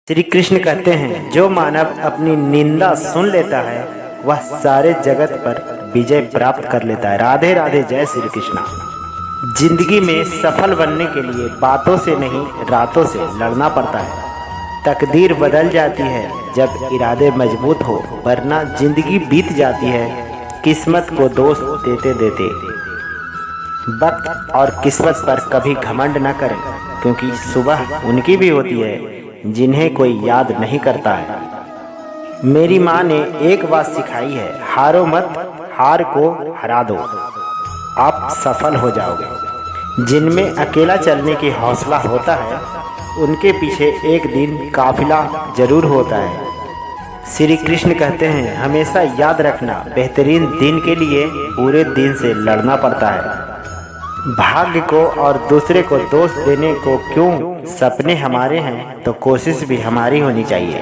श्री कृष्ण कहते हैं, जो मानव अपनी निंदा सुन लेता है वह सारे जगत पर विजय प्राप्त कर लेता है। राधे राधे, जय श्री कृष्णा। जिंदगी में सफल बनने के लिए बातों से नहीं, रातों से लड़ना पड़ता है। तकदीर बदल जाती है जब इरादे मजबूत हो, वरना जिंदगी बीत जाती है किस्मत को दोष देते देते। वक्त और किस्मत पर कभी घमंड न करें, क्योंकि सुबह उनकी भी होती है जिन्हें कोई याद नहीं करता है। मेरी माँ ने एक बात सिखाई है, हारो मत, हार को हरा दो, आप सफल हो जाओगे। जिनमें अकेला चलने की हौसला होता है उनके पीछे एक दिन काफिला जरूर होता है। श्री कृष्ण कहते हैं, हमेशा याद रखना, बेहतरीन दिन के लिए पूरे दिन से लड़ना पड़ता है। भाग्य को और दूसरे को दोष देने को क्यों? सपने हमारे हैं तो कोशिश भी हमारी होनी चाहिए।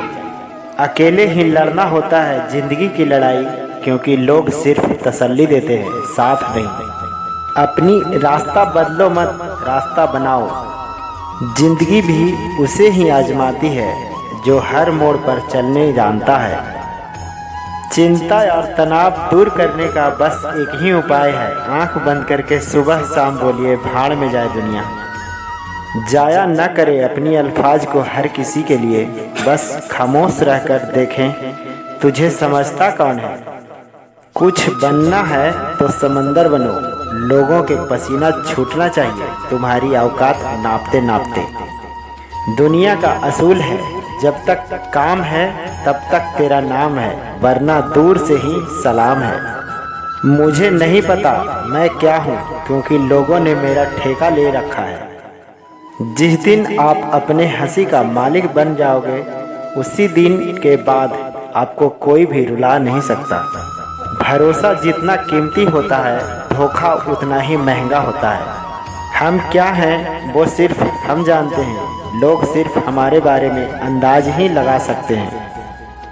अकेले ही लड़ना होता है जिंदगी की लड़ाई, क्योंकि लोग सिर्फ तसल्ली देते हैं, साथ नहीं। अपनी रास्ता बदलो मत, रास्ता बनाओ। जिंदगी भी उसे ही आजमाती है जो हर मोड़ पर चलने जानता है। चिंता और तनाव दूर करने का बस एक ही उपाय है, आंख बंद करके सुबह शाम बोलिए, भाड़ में जाए दुनिया। जाया न करे अपनी अल्फाज को हर किसी के लिए, बस खामोश रहकर देखें तुझे समझता कौन है। कुछ बनना है तो समंदर बनो, लोगों के पसीना छूटना चाहिए तुम्हारी औकात नापते नापते। दुनिया का असूल है, जब तक काम है तब तक तेरा नाम है, वरना दूर से ही सलाम है। मुझे नहीं पता मैं क्या हूँ, क्योंकि लोगों ने मेरा ठेका ले रखा है। जिस दिन आप अपने हंसी का मालिक बन जाओगे, उसी दिन के बाद आपको कोई भी रुला नहीं सकता। भरोसा जितना कीमती होता है, धोखा उतना ही महंगा होता है। हम क्या हैं वो सिर्फ हम जानते हैं, लोग सिर्फ हमारे बारे में अंदाज ही लगा सकते हैं।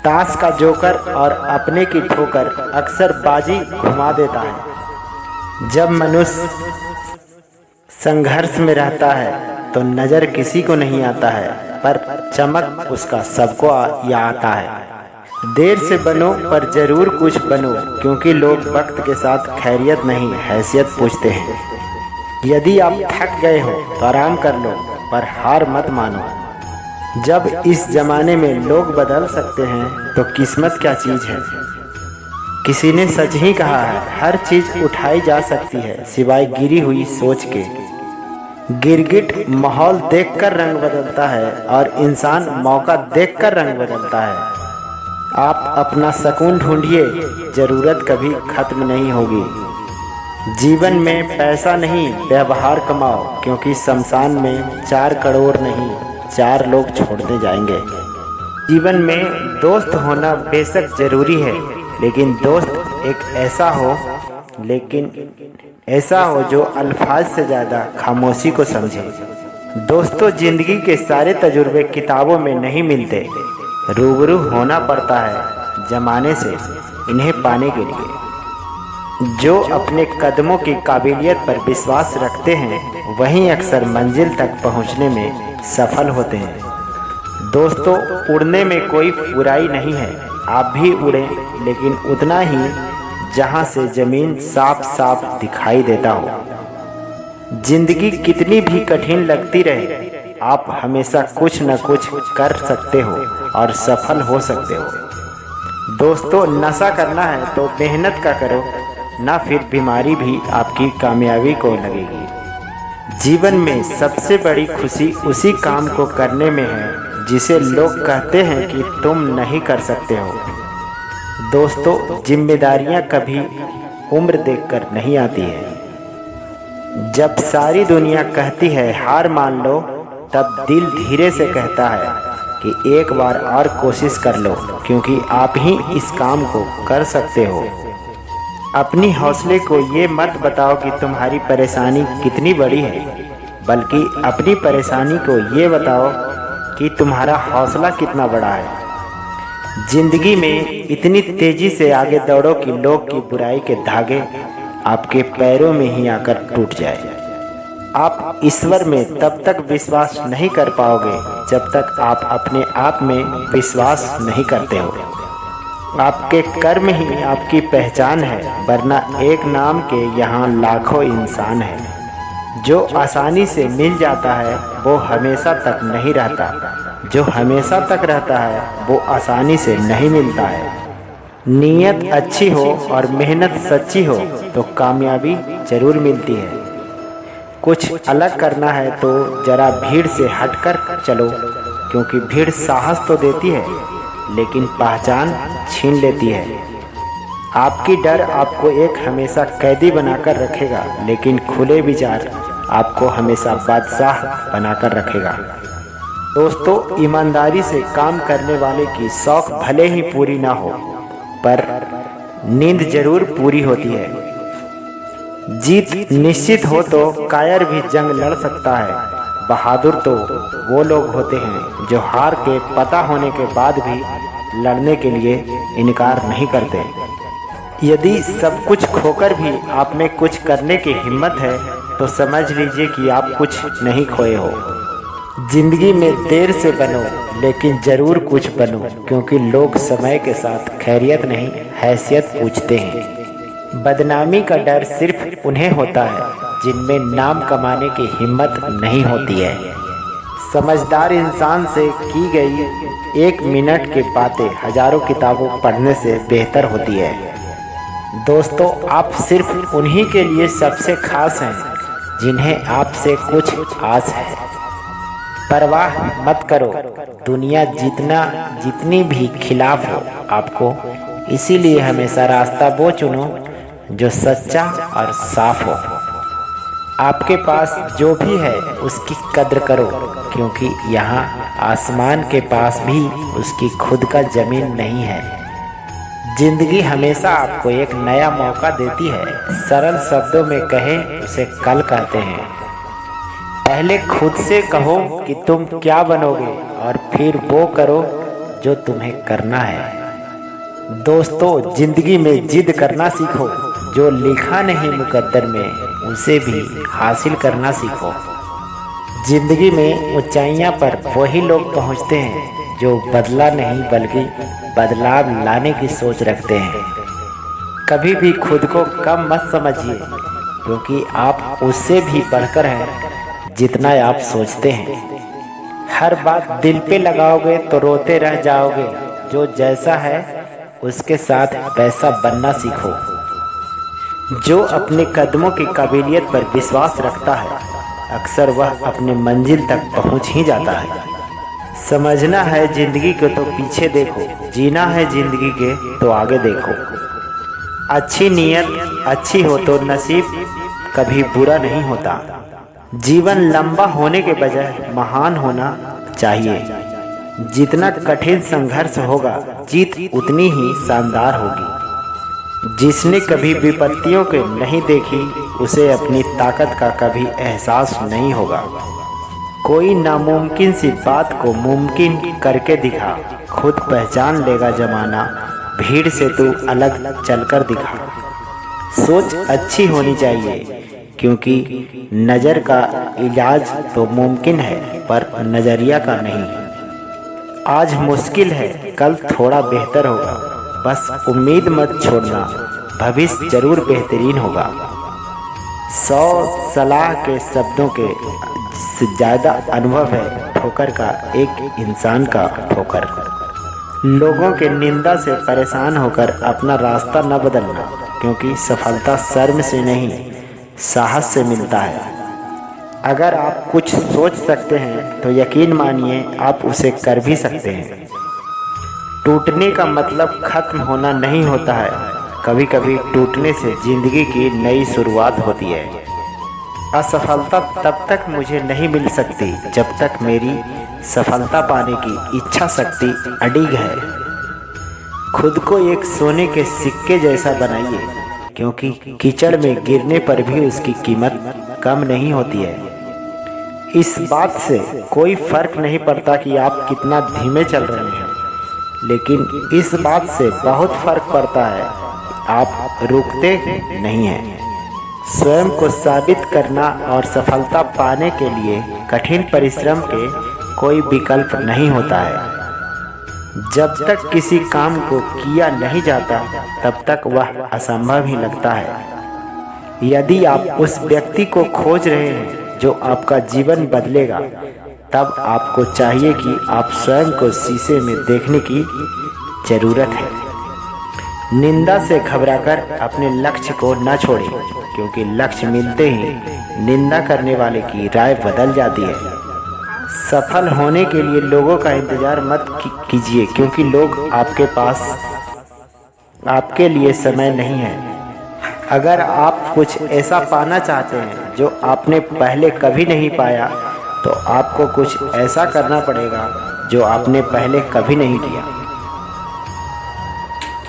ताश का जोकर और अपने की ठोकर अक्सर बाजी घुमा देता है। जब मनुष्य संघर्ष में रहता है तो नज़र किसी को नहीं आता है, पर चमक उसका सबको आता है। देर से बनो पर जरूर कुछ बनो, क्योंकि लोग वक्त के साथ खैरियत नहीं, हैसियत पूछते हैं। यदि आप थक गए हो तो आराम कर लो, पर हार मत मानो। जब इस जमाने में लोग बदल सकते हैं तो किस्मत क्या चीज़ है। किसी ने सच ही कहा है, हर चीज़ उठाई जा सकती है सिवाय गिरी हुई सोच के। गिरगिट माहौल देखकर रंग बदलता है और इंसान मौका देखकर रंग बदलता है। आप अपना सुकून ढूंढिए, ज़रूरत कभी खत्म नहीं होगी। जीवन में पैसा नहीं, व्यवहार कमाओ, क्योंकि शमशान में 4 करोड़ नहीं, 4 लोग छोड़ने जाएंगे। जीवन में दोस्त होना बेशक ज़रूरी है, लेकिन दोस्त एक ऐसा हो जो अल्फाज से ज़्यादा खामोशी को समझे। दोस्तों, ज़िंदगी के सारे तजुर्बे किताबों में नहीं मिलते, रूबरू होना पड़ता है ज़माने से इन्हें पाने के लिए। जो अपने कदमों की काबिलियत पर विश्वास रखते हैं वहीं अक्सर मंजिल तक पहुंचने में सफल होते हैं। दोस्तों, उड़ने में कोई बुराई नहीं है, आप भी उड़ें, लेकिन उतना ही जहां से ज़मीन साफ साफ दिखाई देता हो। जिंदगी कितनी भी कठिन लगती रहे, आप हमेशा कुछ न कुछ कर सकते हो और सफल हो सकते हो। दोस्तों, नशा करना है तो मेहनत का करो, ना फिर बीमारी भी आपकी कामयाबी को लगेगी। जीवन में सबसे बड़ी खुशी उसी काम को करने में है जिसे लोग कहते हैं कि तुम नहीं कर सकते हो। दोस्तों, जिम्मेदारियां कभी उम्र देखकर नहीं आती है। जब सारी दुनिया कहती है हार मान लो, तब दिल धीरे से कहता है कि एक बार और कोशिश कर लो, क्योंकि आप ही इस काम को कर सकते हो। अपनी हौसले को ये मत बताओ कि तुम्हारी परेशानी कितनी बड़ी है, बल्कि अपनी परेशानी को ये बताओ कि तुम्हारा हौसला कितना बड़ा है। जिंदगी में इतनी तेजी से आगे दौड़ो कि लोग की बुराई के धागे आपके पैरों में ही आकर टूट जाए। आप ईश्वर में तब तक विश्वास नहीं कर पाओगे जब तक आप अपने आप में विश्वास नहीं करते हो। आपके कर्म ही आपकी पहचान है, वरना एक नाम के यहाँ लाखों इंसान हैं। जो आसानी से मिल जाता है वो हमेशा तक नहीं रहता, जो हमेशा तक रहता है वो आसानी से नहीं मिलता है। नीयत अच्छी हो और मेहनत सच्ची हो तो कामयाबी जरूर मिलती है। कुछ अलग करना है तो जरा भीड़ से हटकर चलो, क्योंकि भीड़ साहस तो देती है लेकिन पहचान छीन लेती है। आपकी डर आपको एक हमेशा कैदी बनाकर रखेगा, लेकिन खुले विचार आपको हमेशा बादशाह बनाकर रखेगा। दोस्तों, ईमानदारी से काम करने वाले की शौक भले ही पूरी ना हो, पर नींद जरूर पूरी होती है। जीत निश्चित हो तो कायर भी जंग लड़ सकता है। बहादुर तो वो लोग होते हैं जो हार के पता होने के बाद भी लड़ने के लिए इनकार नहीं करते। यदि सब कुछ खोकर भी आप में कुछ करने की हिम्मत है तो समझ लीजिए कि आप कुछ नहीं खोए हो। जिंदगी में देर से बनो लेकिन जरूर कुछ बनो, क्योंकि लोग समय के साथ खैरियत नहीं हैसियत पूछते हैं। बदनामी का डर सिर्फ उन्हें होता है जिनमें नाम कमाने की हिम्मत नहीं होती है। समझदार इंसान से की गई एक मिनट की बातें हजारों किताबों पढ़ने से बेहतर होती है। दोस्तों, आप सिर्फ उन्हीं के लिए सबसे खास हैं जिन्हें आपसे कुछ आस है। परवाह मत करो, दुनिया जितनी भी खिलाफ हो आपको, इसीलिए हमेशा रास्ता वो चुनो जो सच्चा और साफ हो। आपके पास जो भी है उसकी कद्र करो, क्योंकि यहाँ आसमान के पास भी उसकी खुद का जमीन नहीं है। जिंदगी हमेशा आपको एक नया मौका देती है। सरल शब्दों में कहें उसे कल कहते हैं। पहले खुद से कहो कि तुम क्या बनोगे और फिर वो करो जो तुम्हें करना है। दोस्तों, जिंदगी में जिद करना सीखो। जो लिखा नहीं मुकद्दर में उसे भी हासिल करना सीखो। जिंदगी में ऊंचाइयां पर वही लोग पहुंचते हैं जो बदला नहीं बल्कि बदलाव लाने की सोच रखते हैं। कभी भी खुद को कम मत समझिए, क्योंकि आप उससे भी बढ़कर हैं जितना आप सोचते हैं। हर बात दिल पे लगाओगे तो रोते रह जाओगे। जो जैसा है उसके साथ वैसा बनना सीखो। जो अपने कदमों की काबिलियत पर विश्वास रखता है अक्सर वह अपने मंजिल तक पहुंच ही जाता है। समझना है जिंदगी को तो पीछे देखो, जीना है जिंदगी के तो आगे देखो। अच्छी नीयत अच्छी हो तो नसीब कभी बुरा नहीं होता। जीवन लंबा होने के बजाय महान होना चाहिए। जितना कठिन संघर्ष होगा जीत उतनी ही शानदार होगी। जिसने कभी विपत्तियों के नहीं देखी उसे अपनी ताकत का कभी एहसास नहीं होगा। कोई नामुमकिन सी बात को मुमकिन करके दिखा, खुद पहचान लेगा जमाना, भीड़ से तू अलग चलकर दिखा। सोच अच्छी होनी चाहिए, क्योंकि नज़र का इलाज तो मुमकिन है पर नज़रिया का नहीं। आज मुश्किल है कल थोड़ा बेहतर होगा, बस उम्मीद मत छोड़ना, भविष्य जरूर बेहतरीन होगा। 100 सलाह के शब्दों के से ज़्यादा अनुभव है ठोकर का एक इंसान का ठोकर। लोगों के निंदा से परेशान होकर अपना रास्ता न बदलना, क्योंकि सफलता शर्म से नहीं साहस से मिलता है। अगर आप कुछ सोच सकते हैं तो यकीन मानिए आप उसे कर भी सकते हैं। टूटने का मतलब खत्म होना नहीं होता है, कभी कभी टूटने से जिंदगी की नई शुरुआत होती है। असफलता तब तक मुझे नहीं मिल सकती जब तक मेरी सफलता पाने की इच्छा शक्ति अडिग है। खुद को एक सोने के सिक्के जैसा बनाइए, क्योंकि कीचड़ में गिरने पर भी उसकी कीमत कम नहीं होती है। इस बात से कोई फर्क नहीं पड़ता कि आप कितना धीमे चल रहे हैं, लेकिन इस बात से बहुत फर्क पड़ता है आप रुकते नहीं हैं। स्वयं को साबित करना और सफलता पाने के लिए कठिन परिश्रम के कोई विकल्प नहीं होता है। जब तक किसी काम को किया नहीं जाता तब तक वह असंभव ही लगता है। यदि आप उस व्यक्ति को खोज रहे हैं जो आपका जीवन बदलेगा, तब आपको चाहिए कि आप स्वयं को शीशे में देखने की जरूरत है। निंदा से घबराकर अपने लक्ष्य को न छोड़ें, क्योंकि लक्ष्य मिलते ही निंदा करने वाले की राय बदल जाती है। सफल होने के लिए लोगों का इंतजार मत कीजिए, क्योंकि लोग आपके पास आपके लिए समय नहीं है। अगर आप कुछ ऐसा पाना चाहते हैं जो आपने पहले कभी नहीं पाया, तो आपको कुछ ऐसा करना पड़ेगा जो आपने पहले कभी नहीं किया।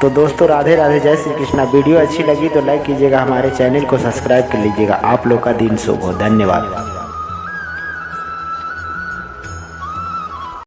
तो दोस्तों, राधे राधे, जय श्री कृष्णा। वीडियो अच्छी लगी तो लाइक कीजिएगा, हमारे चैनल को सब्सक्राइब कर लीजिएगा। आप लोग का दिन शुभ हो। धन्यवाद।